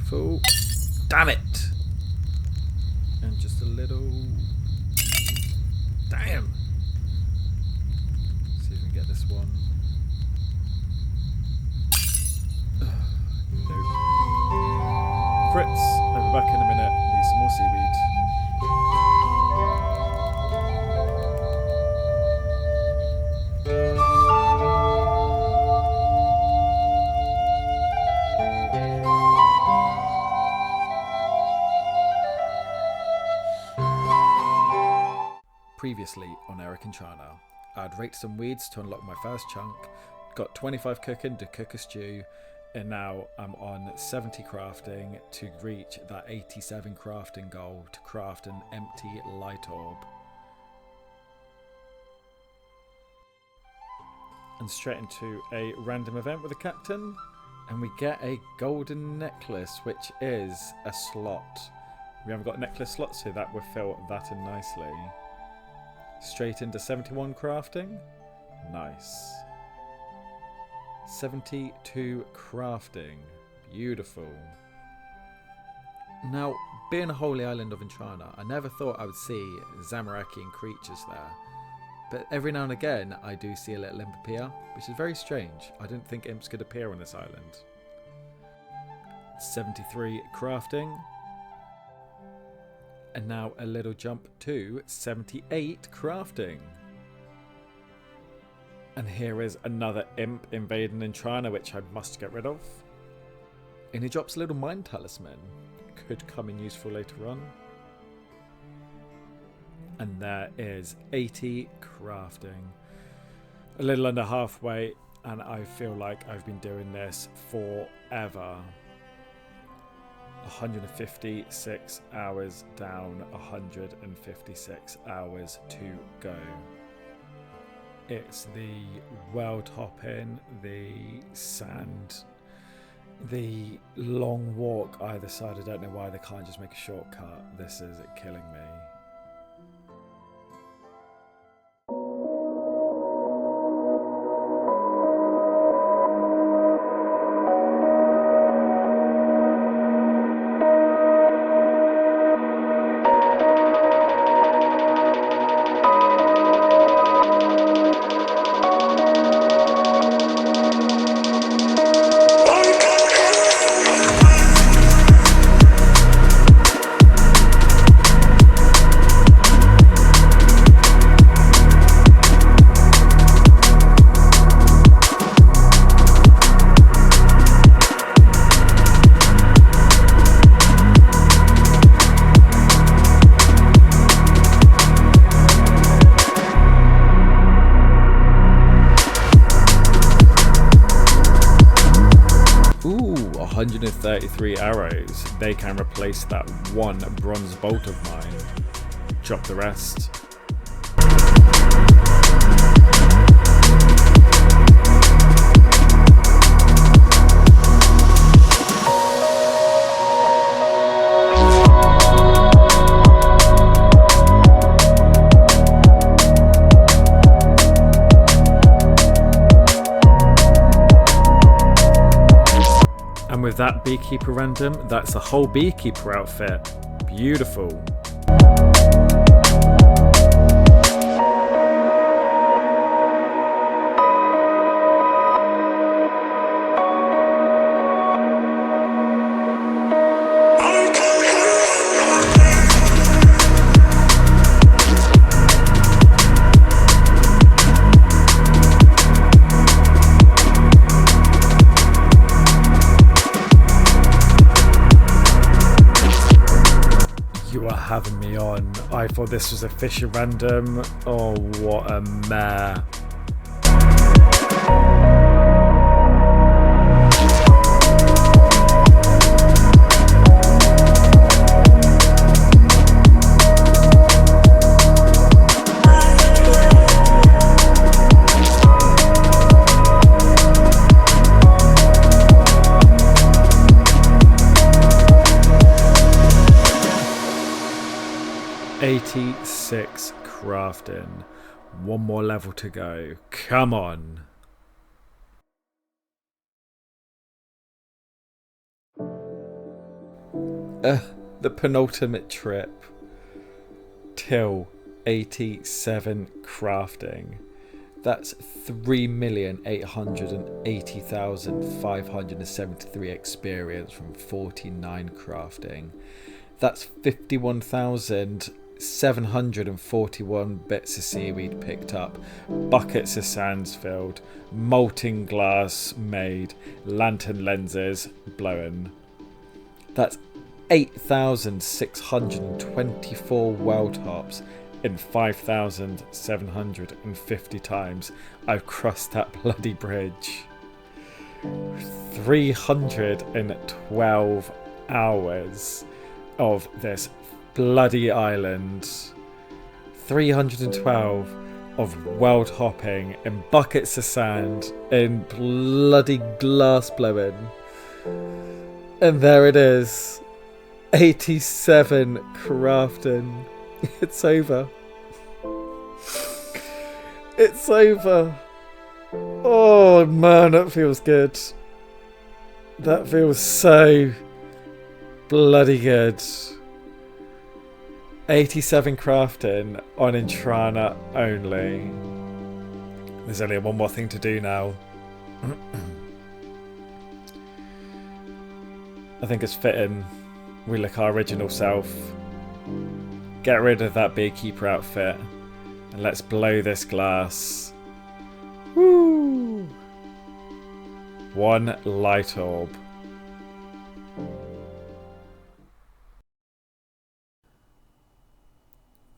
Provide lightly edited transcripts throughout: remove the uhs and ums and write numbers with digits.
Beautiful. Damn it! And just a little... Damn! See if we can get this one. Nope. Fritz, I'll be back in a minute. Need some more seaweed. Previously on ErikEntrana, I'd raked some weeds to unlock my first chunk, got 25 cooking to cook a stew, and now I'm on 70 crafting to reach that 87 crafting goal to craft an empty light orb. And straight into a random event with the captain, and we get a golden necklace, which is a slot. We haven't got necklace slots, so that will fill that in nicely. Straight into 71 crafting. Nice. 72 crafting. Beautiful. Now, being a holy island of Entrana, I never thought I would see Zamarakian creatures there. But every now and again, I do see a little imp appear, which is very strange. I didn't think imps could appear on this island. 73 crafting. And now a little jump to 78 crafting. And here is another imp invading Entrana, which I must get rid of. And he drops a little mind talisman. Could come in useful later on. And there is 80 crafting. A little under halfway, and I feel like I've been doing this forever. 156 hours down, 156 hours to go. It's the world hopping, the sand, the long walk either side. I don't know why they can't just make a shortcut. This is killing me. Ooh, 133 arrows. They can replace that one bronze bolt of mine. Drop the rest. And with that beekeeper random, that's a whole beekeeper outfit. Beautiful. Having me on. I thought this was a Fisher random. Oh, what a mare. $86 crafting. One more level to go. Come on. The penultimate trip till 87 crafting. That's 3,880,573 experience from 49 crafting. That's 51,741 bits of seaweed picked up, buckets of sands filled, molten glass made, lantern lenses blown. That's 8,624 well tops in 5,750 times I've crossed that bloody bridge. 312 hours of this bloody island. 312 of world hopping in buckets of sand in bloody glass blowing. And there it is. 87 crafting. It's over. It's over. Oh man, that feels good. That feels so bloody good. 87 crafting on Entrana only. There's only one more thing to do now. I think it's fitting we look our original self. Get rid of that beekeeper outfit and let's blow this glass. Woo! One light orb.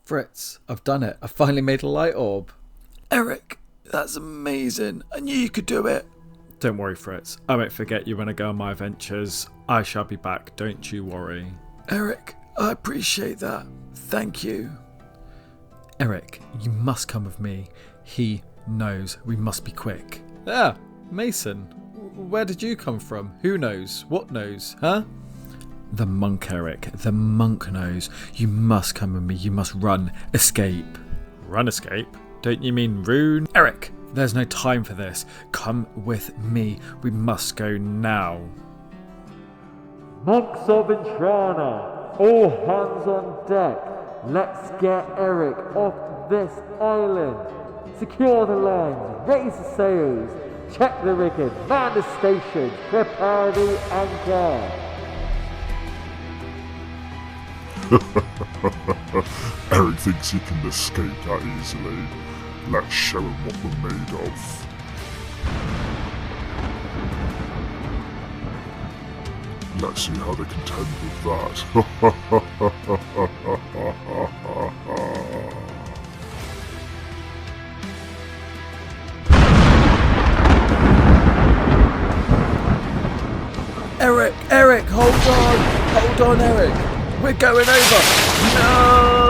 Fritz, I've done it. I finally made a light orb. Erik, that's amazing. I knew you could do it. Don't worry, Fritz. I won't forget you when I go on my adventures. I shall be back, don't you worry. Erik, I appreciate that. Thank you. Erik, you must come with me. He knows we must be quick. Ah, Mason. Where did you come from? Who knows? What knows? Huh? The monk, Erik. The monk knows. You must come with me. You must run. Escape. Run, escape? Don't you mean rune? Erik, there's no time for this. Come with me. We must go now. Monks of Entrana, all hands on deck. Let's get Erik off this island. Secure the lines, raise the sails, check the rigging, man the stations, prepare the anchor. Erik thinks he can escape that easily. Let's show him what we're made of. Let's see how they contend with that. Erik, hold on, Erik. We're going over. No!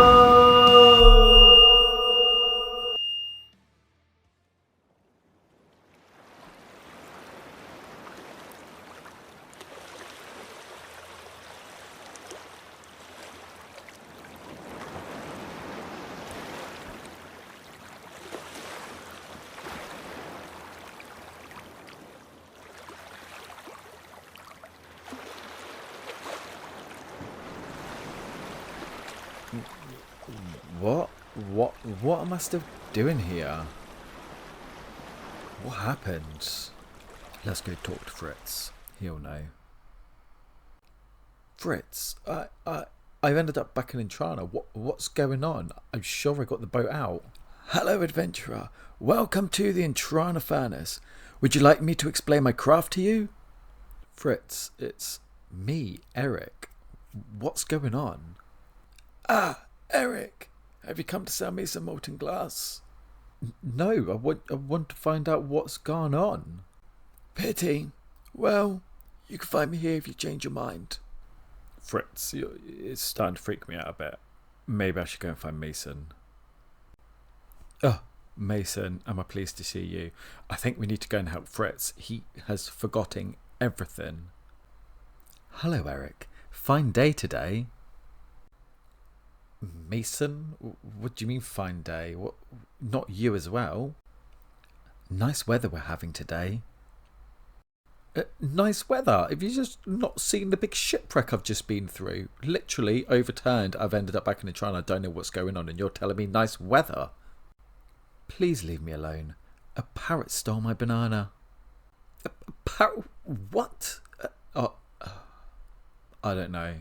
What am I still doing here? What happened? Let's go talk to Fritz. He'll know. Fritz, I've ended up back in Entrana. What's going on? I'm sure I got the boat out. Hello, adventurer. Welcome to the Entrana furnace. Would you like me to explain my craft to you? Fritz, it's me, Erik. What's going on? Ah, Erik. Have you come to sell me some molten glass? No, I want to find out what's gone on. Pity. Well, you can find me here if you change your mind. Fritz, it's starting to freak me out a bit. Maybe I should go and find Mason. Oh, Mason, am I pleased to see you? I think we need to go and help Fritz. He has forgotten everything. Hello, Erik. Fine day today. Mason? What do you mean fine day? What? Not you as well? Nice weather we're having today. Nice weather. Have you just not seen the big shipwreck I've just been through? Literally overturned. I've ended up back in Entrana. I don't know what's going on, and you're telling me nice weather. Please leave me alone. A parrot stole my banana. A parrot? What? I don't know.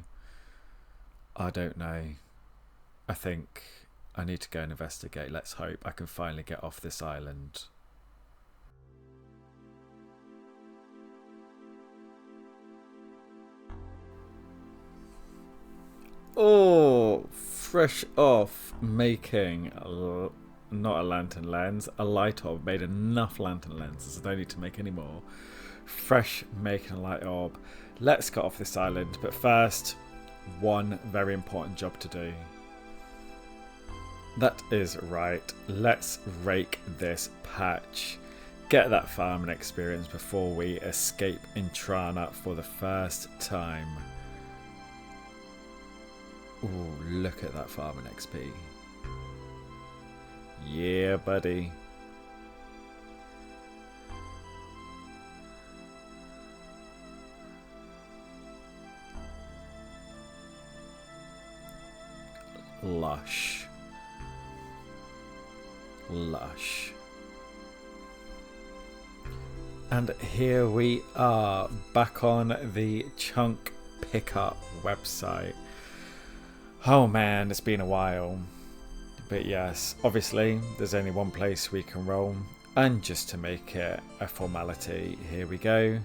I think I need to go and investigate. Let's hope I can finally get off this island. Oh, fresh off making not a lantern lens, a light orb. Made enough lantern lenses. I don't need to make any more. Fresh making a light orb. Let's get off this island, but first, one very important job to do. That is right. Let's rake this patch. Get that farming experience before we escape Entrana for the first time. Ooh, look at that farming XP. Yeah, buddy. Lush. Lush. And here we are back on the Chunk Pickup website. Oh man, it's been a while. But yes, obviously there's only one place we can roll, and just to make it a formality, here we go.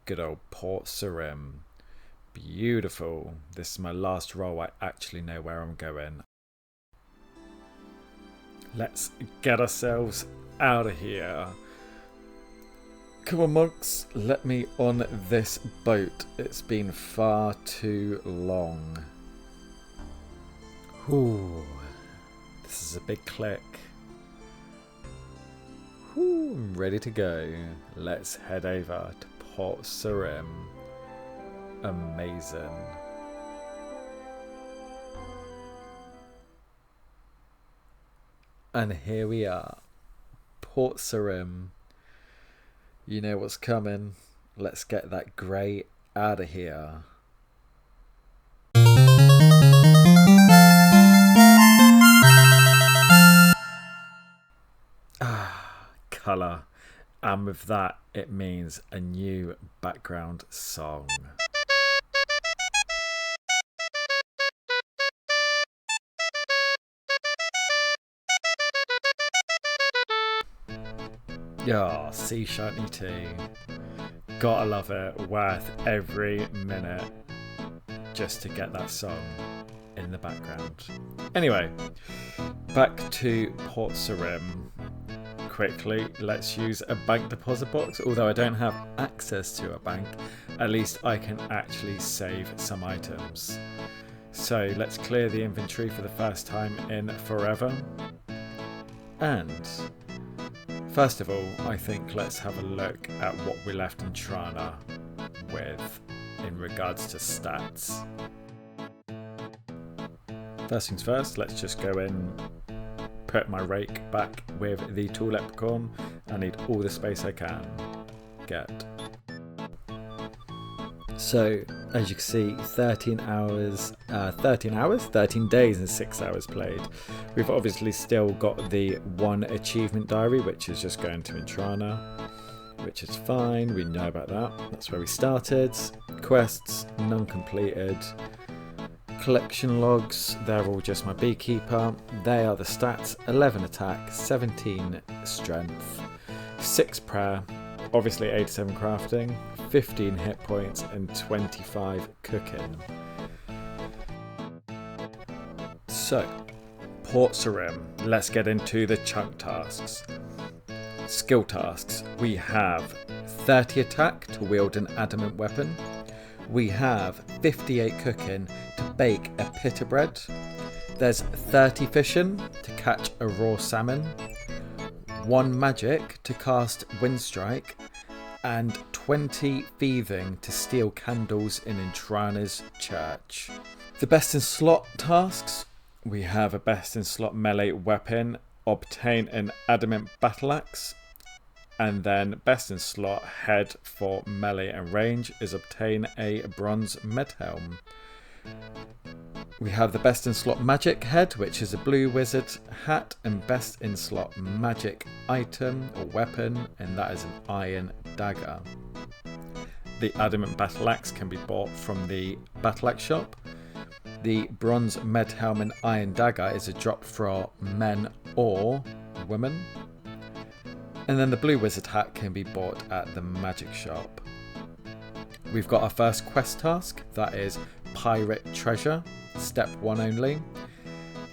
Good old Port Sarim. Beautiful. This is my last roll. I actually know where I'm going. Let's get ourselves out of here. Come on, monks. Let me on this boat. It's been far too long. Ooh. This is a big click. Ooh, I'm ready to go. Let's head over to Port Sarim. Amazing. And here we are, Port Sarim. You know what's coming. Let's get that grey out of here. Colour. And with that, it means a new background song. Yeah, sea shanty tea. Gotta love it. Worth every minute just to get that song in the background. Anyway, back to Port Sarim. Quickly, let's use a bank deposit box. Although I don't have access to a bank, at least I can actually save some items. So let's clear the inventory for the first time in forever. And first of all, I think let's have a look at what we left Entrana with in regards to stats. First things first, let's just go in, put my rake back with the tool leprechaun. I need all the space I can get. So, as you can see, 13 days and 6 hours played. We've obviously still got the one achievement diary, which is just going to Entrana, which is fine. We know about that. That's where we started. Quests, none completed. Collection logs, they're all just my beekeeper. They are the stats: 11 attack, 17 strength, 6 prayer, obviously 87 crafting, 15 hit points and 25 cooking. So, Port Sarim, let's get into the chunk tasks. Skill tasks, we have 30 attack to wield an adamant weapon. We have 58 cooking to bake a pita bread. There's 30 fishing to catch a raw salmon. 1 magic to cast wind strike. And 20 thieving to steal candles in Entrana's church. The best in slot tasks, we have a best in slot melee weapon, obtain an adamant battle axe, and then best in slot head for melee and range is obtain a bronze med helm. We have the best in slot magic head, which is a blue wizard hat, and best in slot magic item or weapon, and that is an iron dagger. The adamant battle axe can be bought from the battle axe shop. The bronze med helm and iron dagger is a drop for men or women. And then the blue wizard hat can be bought at the magic shop. We've got our first quest task, that is pirate treasure, step 1 only.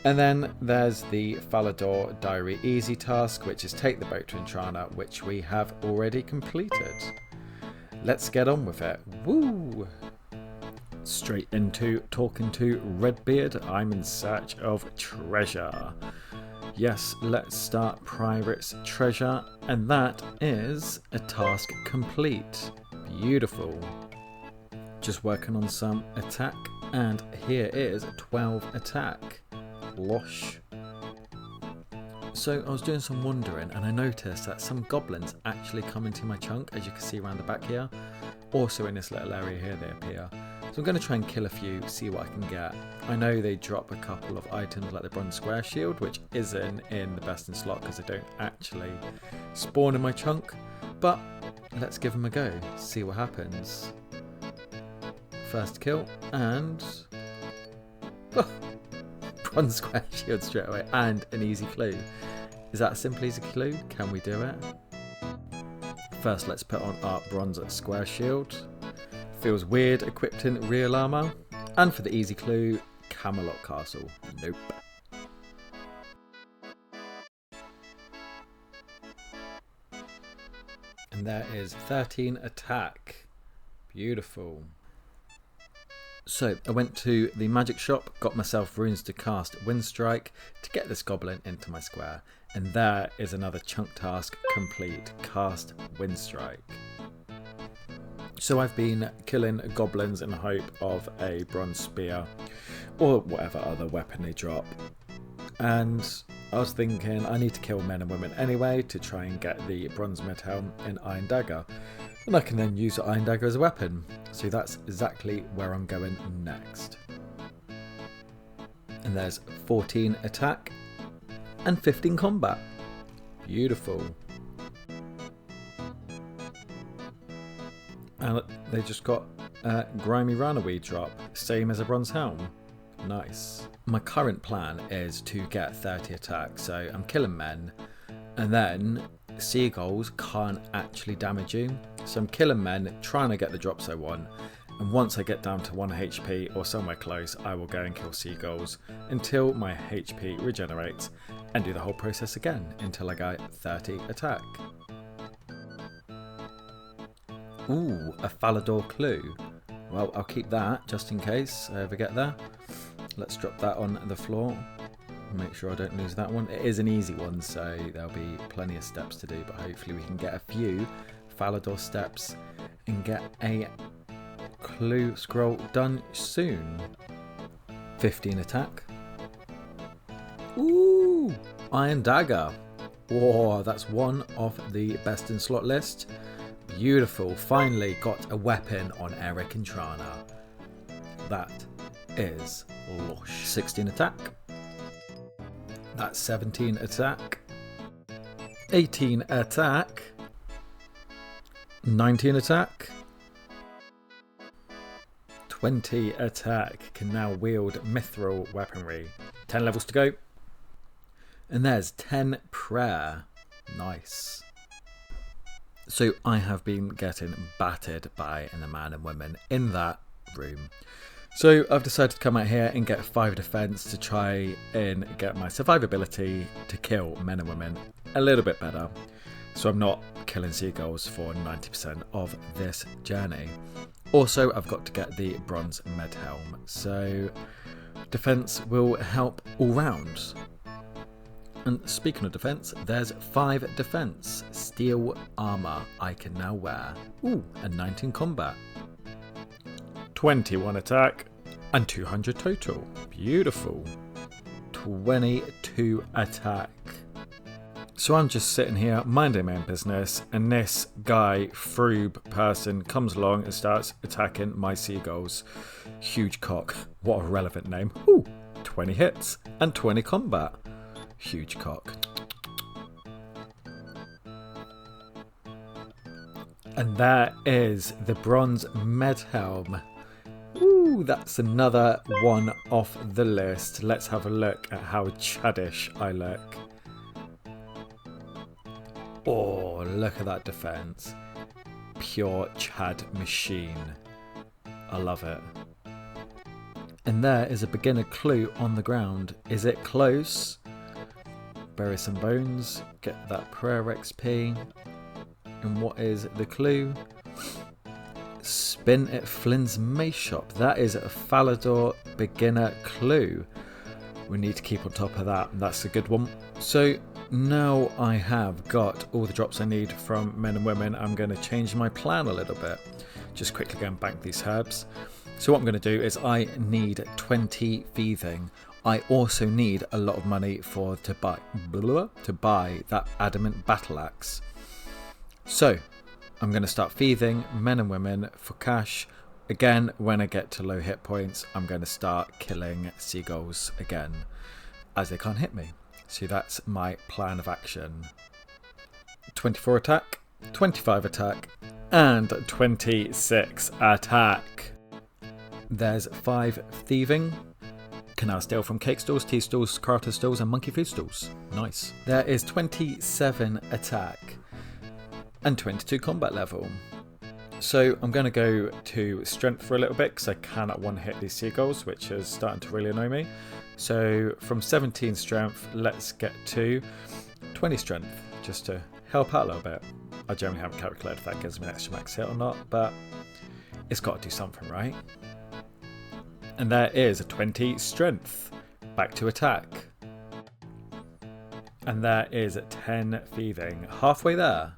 And then there's the Falador diary easy task, which is take the boat to Entrana, which we have already completed. Let's get on with it. Woo! Straight into talking to Redbeard. I'm in search of treasure. Yes, let's start pirate's treasure, and that is a task complete. Beautiful. Just working on some attack, and here is 12 attack. Losh. So I was doing some wandering, and I noticed that some goblins actually come into my chunk, as you can see around the back here. Also in this little area here they appear. So I'm going to try and kill a few, see what I can get. I know they drop a couple of items like the bronze square shield, which isn't in the best in slot because they don't actually spawn in my chunk. But let's give them a go, see what happens. First kill, and bronze square shield straight away, and an easy clue. Is that as simple as a clue? Can we do it? First, let's put on our bronze square shield. Feels weird equipped in real armor. And for the easy clue, Camelot Castle. Nope. And there is 13 attack. Beautiful. So I went to the magic shop, got myself runes to cast Windstrike to get this goblin into my square. And there is another chunk task complete, cast Windstrike. So I've been killing goblins in hope of a bronze spear or whatever other weapon they drop. And I was thinking I need to kill men and women anyway to try and get the bronze med helm and iron dagger. And I can then use the iron dagger as a weapon. So that's exactly where I'm going next. And there's 14 attack and 15 combat. Beautiful. And they just got a grimy runaway drop, same as a bronze helm. Nice. My current plan is to get 30 attack, so I'm killing men, and then seagulls can't actually damage you. So I'm killing men, trying to get the drops I want, and once I get down to 1 HP or somewhere close, I will go and kill seagulls until my HP regenerates, and do the whole process again until I get 30 attack. Ooh, a Falador clue. Well, I'll keep that just in case I ever get there. Let's drop that on the floor. Make sure I don't lose that one. It is an easy one, so there'll be plenty of steps to do, but hopefully we can get a few Falador steps and get a clue scroll done soon. 15 attack. Ooh, iron dagger. Whoa, that's one of the best in slot list. Beautiful, finally got a weapon on ErikEntrana. That is lush. 16 attack. That's 17 attack. 18 attack. 19 attack. 20 attack. Can now wield mithril weaponry. 10 levels to go. And there's 10 prayer. Nice. So I have been getting battered by the man and women in that room. So I've decided to come out here and get 5 defense to try and get my survivability to kill men and women a little bit better. So I'm not killing seagulls for 90% of this journey. Also, I've got to get the bronze med helm. So defense will help all round. And speaking of defense, there's 5 defense. Steel armor I can now wear. Ooh, and 19 combat. 21 attack and 200 total. Beautiful. 22 attack. So I'm just sitting here minding my own business, and this guy, Froob person, comes along and starts attacking my seagulls. Huge cock. What a relevant name. Ooh, 20 hits and 20 combat. Huge cock. And there is the bronze med helm. Ooh, that's another one off the list. Let's have a look at how chaddish I look. Oh, look at that defense. Pure Chad machine. I love it. And there is a beginner clue on the ground. Is it close? Bury some bones. Get that prayer XP. And what is the clue? Spin at Flynn's Mace Shop. That is a Falador beginner clue. We need to keep on top of that. That's a good one. So now I have got all the drops I need from men and women, I'm going to change my plan a little bit. Just quickly go and bank these herbs. So what I'm going to do is I need 20 thieving. I also need a lot of money to buy that adamant battle axe. So I'm going to start thieving men and women for cash. Again, when I get to low hit points, I'm going to start killing seagulls again, as they can't hit me. So that's my plan of action. 24 attack, 25 attack, and 26 attack. There's 5 thieving. Can now steal from cake stalls, tea stalls, crafters stalls, and monkey food stalls. Nice. There is 27 attack and 22 combat level. So I'm going to go to strength for a little bit because I cannot one-hit these seagulls, which is starting to really annoy me. So from 17 strength, let's get to 20 strength, just to help out a little bit. I generally haven't calculated if that gives me an extra max hit or not, but it's got to do something, right? And there is a 20 strength. Back to attack. And there is 10 thieving. Halfway there.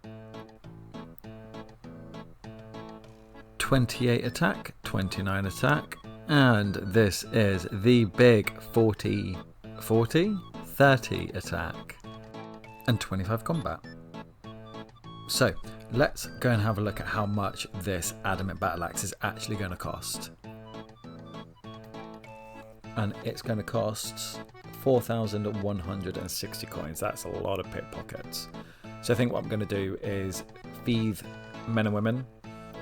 28 attack, 29 attack, and this is the big 30 attack, and 25 combat. So let's go and have a look at how much this adamant battle axe is actually going to cost. And it's going to cost 4,160 coins. That's a lot of pickpockets. So I think what I'm going to do is thieve men and women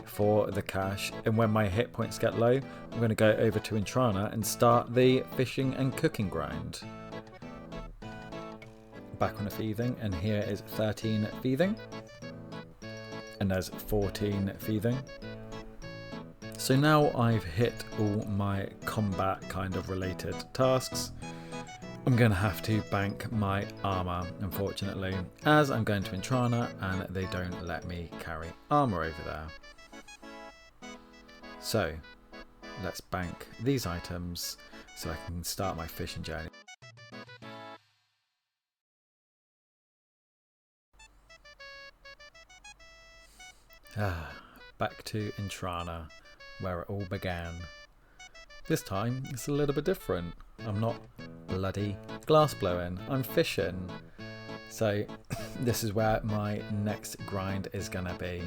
for the cash, and when my hit points get low, I'm going to go over to Entrana and start the fishing and cooking grind. Back on the thieving, and here is 13 thieving, and there's 14 thieving. So now I've hit all my combat kind of related tasks. I'm going to have to bank my armour, unfortunately, as I'm going to Entrana and they don't let me carry armour over there. So let's bank these items so I can start my fishing journey. Back to Entrana, where it all began. This time it's a little bit different. I'm not bloody glass blowing, I'm fishing. So this is where my next grind is gonna be.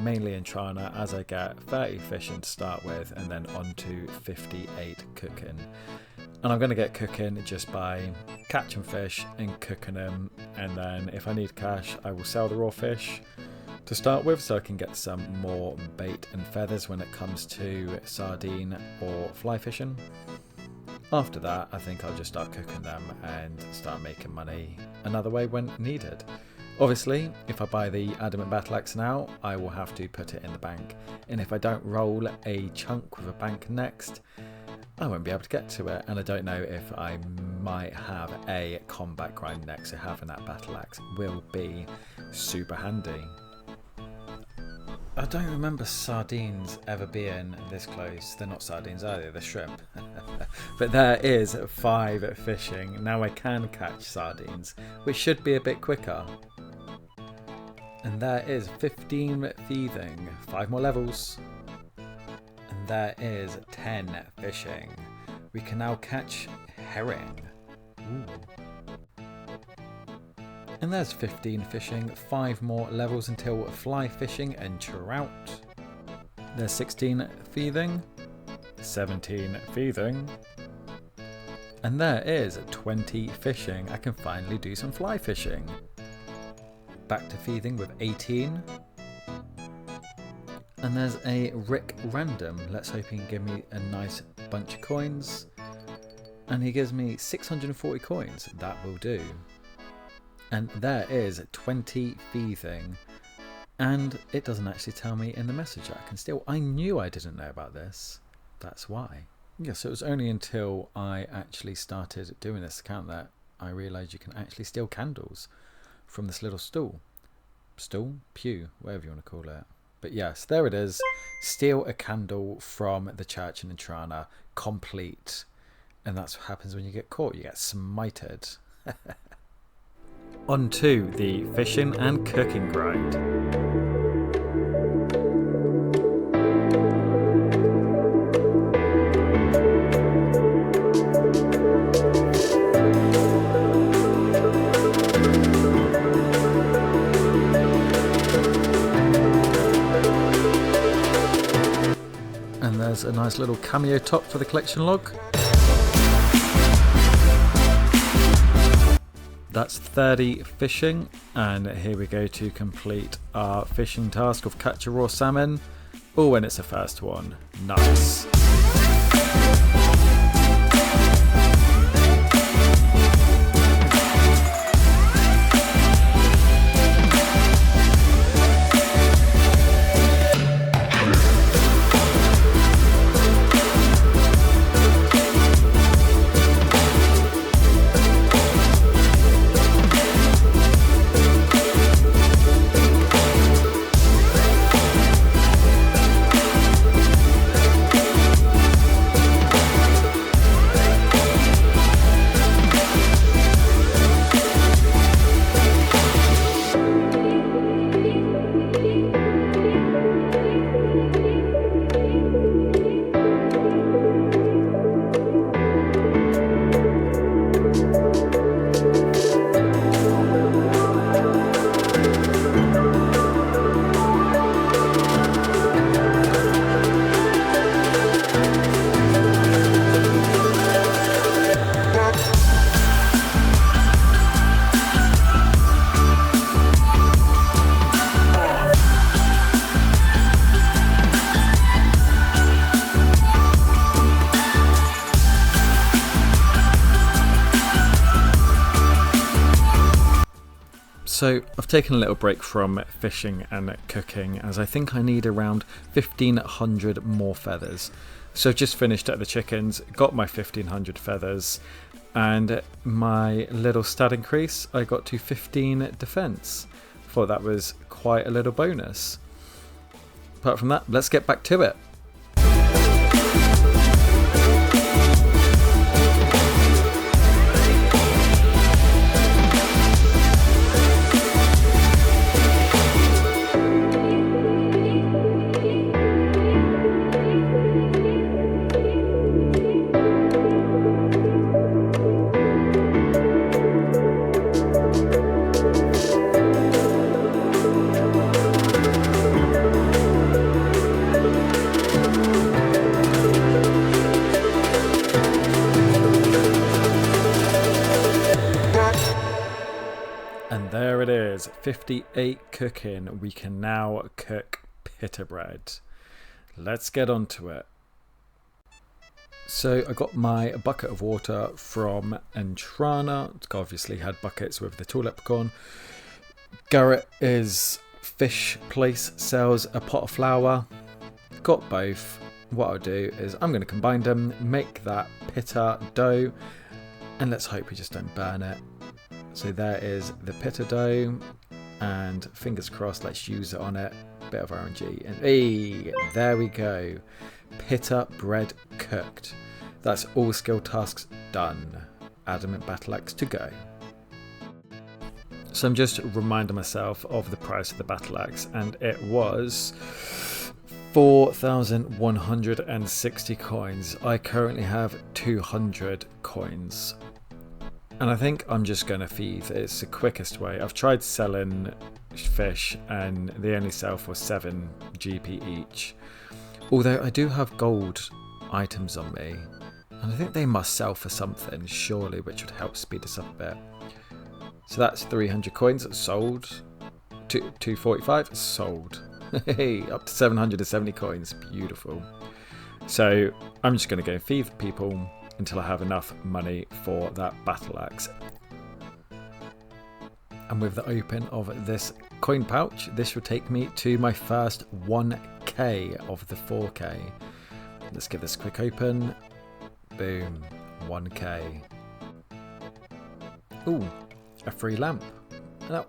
Mainly Entrana, as I get 30 fishing to start with, and then on to 58 cooking. And I'm going to get cooking just by catching fish and cooking them, and then if I need cash I will sell the raw fish to start with so I can get some more bait and feathers when it comes to sardine or fly fishing. After that I think I'll just start cooking them and start making money another way when needed. Obviously, if I buy the Adamant Battle Axe now, I will have to put it in the bank. And if I don't roll a chunk with a bank next, I won't be able to get to it. And I don't know if I might have a combat grind next, so having that Battle Axe will be super handy. I don't remember sardines ever being this close. They're not sardines either, they're shrimp. But there is 5 fishing. Now I can catch sardines, which should be a bit quicker. And there is 15 thieving, 5 more levels. And there is 10 fishing. We can now catch herring. Ooh. And there's 15 fishing, 5 more levels until fly fishing and trout. There's 16 thieving, 17 thieving, and there is 20 fishing. I can finally do some fly fishing. Back to thieving with 18. And there's a Rick random. Let's hope he can give me a nice bunch of coins. And he gives me 640 coins. That will do. And there is 20 thieving. And it doesn't actually tell me in the message that I can steal. I knew I didn't know about this. That's why. Yes, it was only until I actually started doing this account that I realised you can actually steal candles from this little stool. Stool? Pew? Whatever you want to call it. But yes, there it is. Steal a candle from the church in Entrana. Complete. And that's what happens when you get caught. You get smited. On to the fishing and cooking grind. And there's a nice little cameo top for the collection log. That's 30 fishing, and here we go to complete our fishing task of catch a raw salmon. Oh, and it's the first one. Nice. So I've taken a little break from fishing and cooking as I think I need around 1,500 more feathers. So I've just finished at the chickens, got my 1,500 feathers, and my little stat increase, I got to 15 defense. Thought that was quite a little bonus. Apart from that, let's get back to it. And there it is, 58 cooking. We can now cook pita bread. Let's get on to it. So I got my bucket of water from Entrana. Obviously had buckets with the tall leprechaun. Garrett's fish place sells a pot of flour. Got both. What I'll do is I'm going to combine them, make that pita dough, and let's hope we just don't burn it. So there is the pita dough. And fingers crossed, let's use it on it. Bit of RNG. And hey, there we go. Pitta bread cooked. That's all skill tasks done. Adamant battle axe to go. So I'm just reminding myself of the price of the battle axe, and it was 4,160 coins. I currently have 200 coins. And I think I'm just going to thieve. It's the quickest way. I've tried selling fish and they only sell for 7 GP each. Although I do have gold items on me. And I think they must sell for something, surely, which would help speed us up a bit. So that's 300 coins sold. 245 sold. Hey, up to 770 coins. Beautiful. So I'm just going to go and thieve people until I have enough money for that battle axe. And with the open of this coin pouch, this will take me to my first 1k of the 4k. Let's give this a quick open. Boom, 1k. Ooh, a free lamp. Now,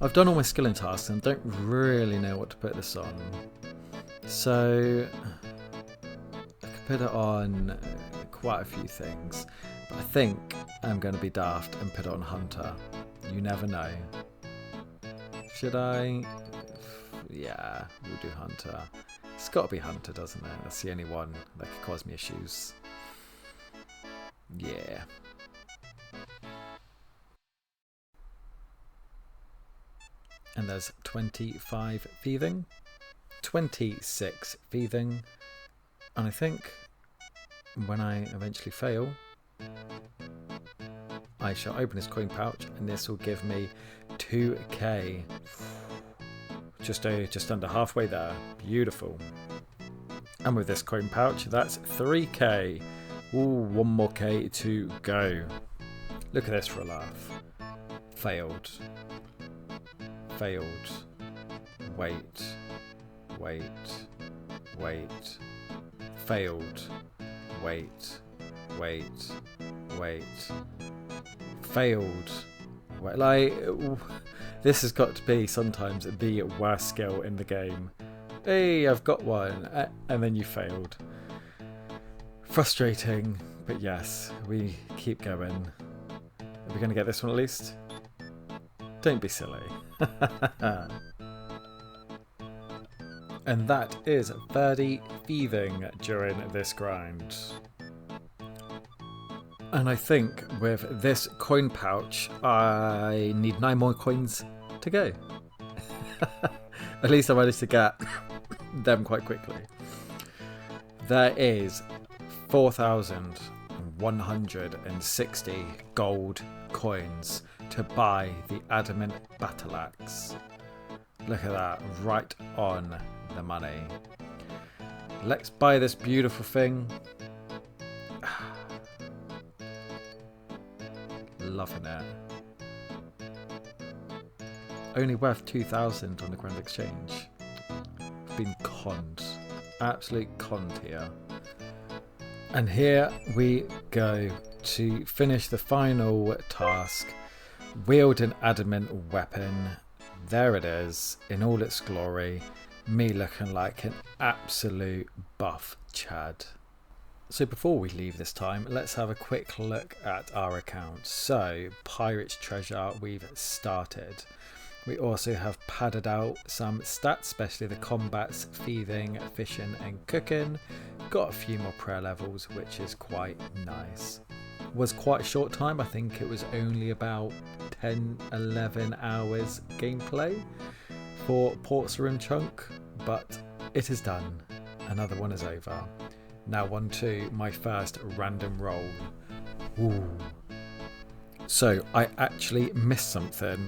I've done all my skilling tasks and don't really know what to put this on. So I could put it on quite a few things, but I think I'm going to be daft and put it on Hunter. You never know. Should I? Yeah, we'll do Hunter. It's got to be Hunter, doesn't it? That's the only one that could cause me issues. Yeah. And there's 25 thieving, 26 thieving, and I think when I eventually fail, I shall open this coin pouch and this will give me 2k. Just under halfway there. Beautiful. And with this coin pouch, that's 3k. Ooh, one more k to go. Look at this for a laugh. Failed. Failed. Wait. Wait. Wait. Failed. Wait. Wait. Wait. Failed. Wait, like, this has got to be sometimes the worst skill in the game. Hey, I've got one. And then you failed. Frustrating, but yes, we keep going. Are we going to get this one at least? Don't be silly. And that is 30 thieving during this grind. And I think with this coin pouch, I need 9 more coins to go. At least I managed to get them quite quickly. There is 4,160 gold coins to buy the Adamant battle axe. Look at that, right on the money. Let's buy this beautiful thing. Loving it. Only worth 2,000 on the Grand Exchange. Been conned. Absolute conned here. And here we go to finish the final task. Wield an adamant weapon. There it is, in all its glory. Me looking like an absolute buff Chad. So before we leave this time, let's have a quick look at our account. So, Pirate's Treasure, we've started. We also have padded out some stats, especially the combats, thieving, fishing and cooking. Got a few more prayer levels, which is quite nice. Was quite a short time, I think it was only about 10-11 hours gameplay for Xtreme Chunk, but it is done. Another one is over. Now on to my first random roll. Ooh. So I actually missed something.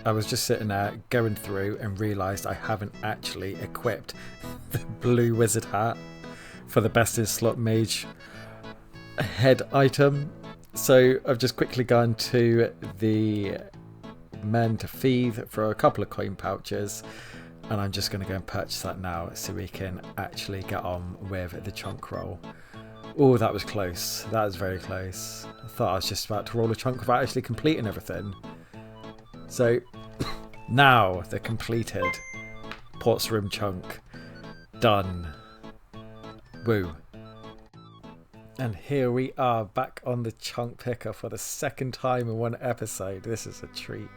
I was just sitting there going through and realised I haven't actually equipped the blue wizard hat for the best in slot mage head item. So I've just quickly gone to the men to thieve for a couple of coin pouches, and I'm just going to go and purchase that now so we can actually get on with the chunk roll. Oh, that was close. That was very close. I thought I was just about to roll a chunk without actually completing everything. So Now, the completed Port Sarim chunk. Done. Woo. And here we are back on the chunk picker for the second time in one episode. This is a treat.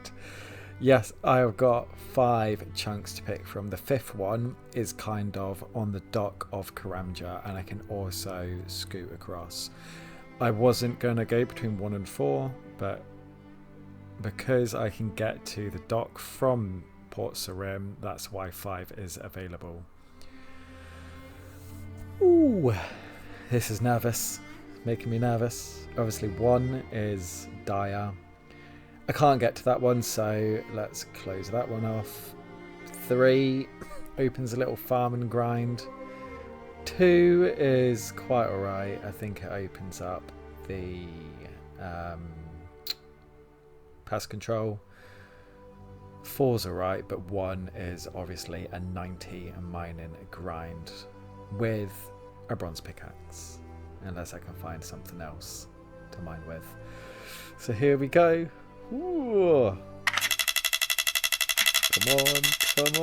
Yes, I have got 5 chunks to pick from. The 5th one is kind of on the dock of Karamja, and I can also scoot across. I wasn't going to go between 1 and 4, but because I can get to the dock from Port Sarim, that's why 5 is available. Ooh, this is nervous, making me nervous. Obviously 1 is dire. I can't get to that one, so let's close that one off. 3 opens a little farm and grind. 2 is quite alright. I think it opens up the pest control. 4's alright, but 1 is obviously a 90 mining grind with a bronze pickaxe, unless I can find something else to mine with. So here we go. Ooh. Come on, come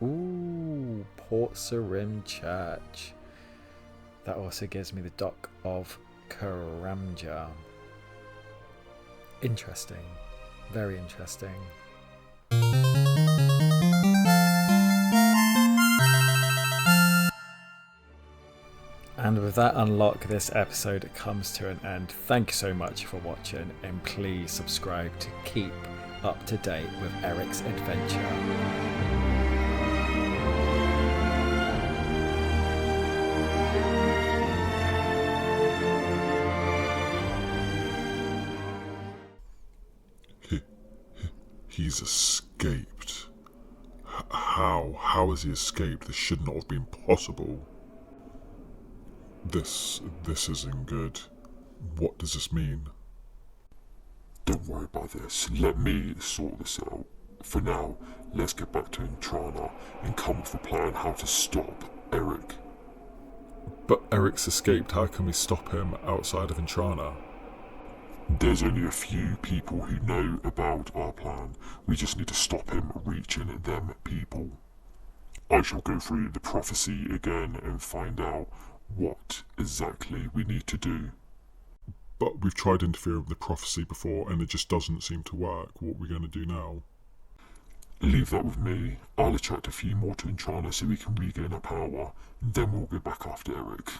on. Ooh, Port Sarim Church. That also gives me the dock of Karamja. Interesting. Very interesting. And with that unlock, this episode comes to an end. Thank you so much for watching, and please subscribe to keep up to date with Erik's adventure. He's escaped. How? How has he escaped? This should not have been possible. This isn't good. What does this mean? Don't worry about this. Let me sort this out. For now, let's get back to Entrana and come up with a plan how to stop Erik. But Erik's escaped. How can we stop him outside of Entrana? There's only a few people who know about our plan. We just need to stop him reaching them people. I shall go through the prophecy again and find out what exactly we need to do. But we've tried interfering with the prophecy before and it just doesn't seem to work. What are we going to do now? Leave that with me. I'll attract a few more to Entrana so we can regain our power, and then we'll go back after Erik.